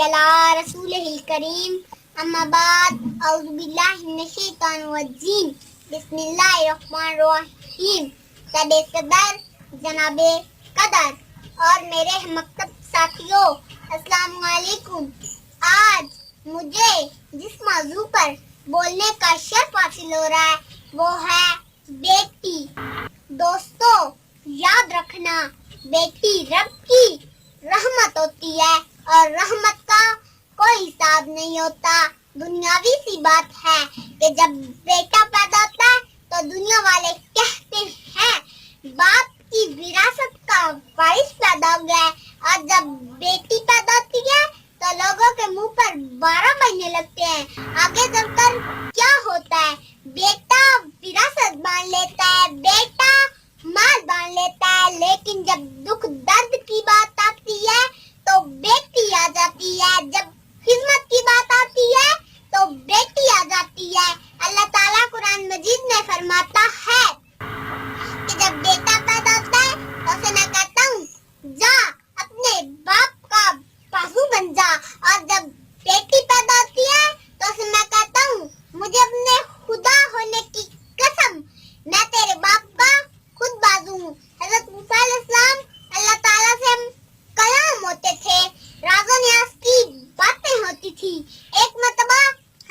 अला रसूलिहिल करीम अम्मा बाद औज़ु बिल्लाहि मिनश शैतानिर रजीम बिस्मिल्लाहिर रहमानिर रहीम। सदे सदर जनाबे कदर और मेरे मकतब साथियों, अस्सलाम वालेकुम। आज मुझे जिस मौजू पर बोलने का शर्फ हासिल हो रहा है वो है बेटी। दोस्तों, याद रखना, बेटी रब की रहमत होती है और रहमत का कोई हिसाब नहीं होता। दुनियावी सी बात है कि जब बेटा पैदा होता है तो दुनिया वाले कहते हैं बाप की विरासत का वारिस पैदा हो गया है, और जब बेटी पैदा होती है तो लोगों के मुंह पर 12 महीने लगते हैं। आगे चलकर क्या होता है, बेटा विरासत बांध लेता है, बेटा माल बांध लेता है, लेकिन जब दुख दर्द की बात आती है तो बेटी आ जाती है। जब खिदमत की बात आती है तो बेटी आ जाती है। अल्लाह ताला कुरान मजीद में फरमाता है कि जब बेटा पैदा होता है तो उसे मैं कहता हूँ जा अपने बाप का बाजू बन जा, और जब बेटी पैदा होती है तो उसे मैं कहता हूँ मुझे अपने खुदा होने की कसम, मैं तेरे बाप का खुद बाजू हूँ। हज़रत मूसा अलैहिस्सलाम अल्लाह ताला से हम कलाम होते थे, राज़ो न्याज़ की बातें होती थी। एक मर्तबा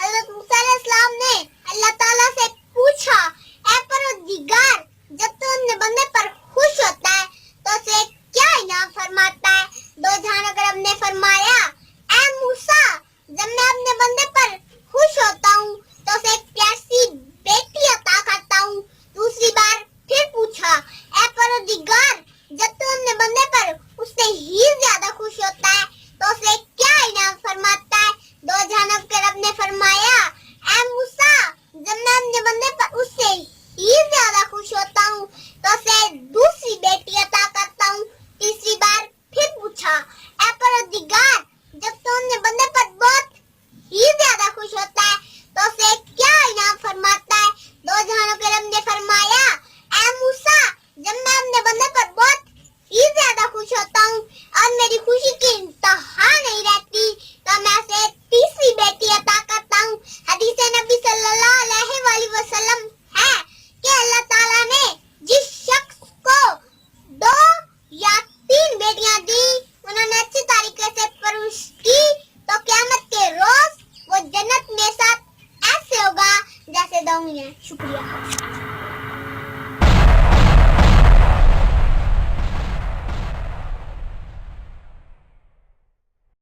हज़रत मूसा अलैहिस्सलाम ने अल्लाह ताला से पूछा, ऐ परवरदिगार, जब तू अपने बंदे पर खुश होता है तो उसे क्या इनाम फरमाता है? दो जहानों का रब ने फरमाया, ऐ मूसा, जब मैं अपने बंदे पर खुश होता हूँ तो उसे एक प्यासी बेटी अता करता हूँ। दूसरी बार फिर पूछा, ऐ परवरदिगार, जब तू अपने बंदे पर उससे ही ज्यादा खुश होता है तो उसे क्या इनाम फरमाता है? दो जहानों के रब ने फरमाया, ऐ मूसा, जब मैं अपने बंदे पर उससे ही ज्यादा खुश होता हूँ तो उसे दूसरी बेटी अता करता हूँ। तीसरी बार फिर पूछा, ऐ परवरदिगार, जब तू अपने बंदे पर बहुत ही ज्यादा खुश होता है तो उसे क्या इनाम फरमाता है? दो जहानों के रब ने फरमाया, ऐ मूसा, जब मैं अपने बंदे पर बहुत ही ज्यादा खुश होता हूँ और मेरी खुशी की इंतहा नहीं रहती तो मैं उसे तीसरी बेटी अता करता हूँ। हदीस नबी सल्लल्लाहु अलैहि वसल्लम है कि अल्लाह ताला ने जिस शख्स को 2 या 3 बेटियां दी, उन्होंने अच्छी तरीके से परवरिश की, तो क़यामत के रोज वो जन्नत में साथ ऐसे होगा जैसे 2 मियां। शुक्रिया।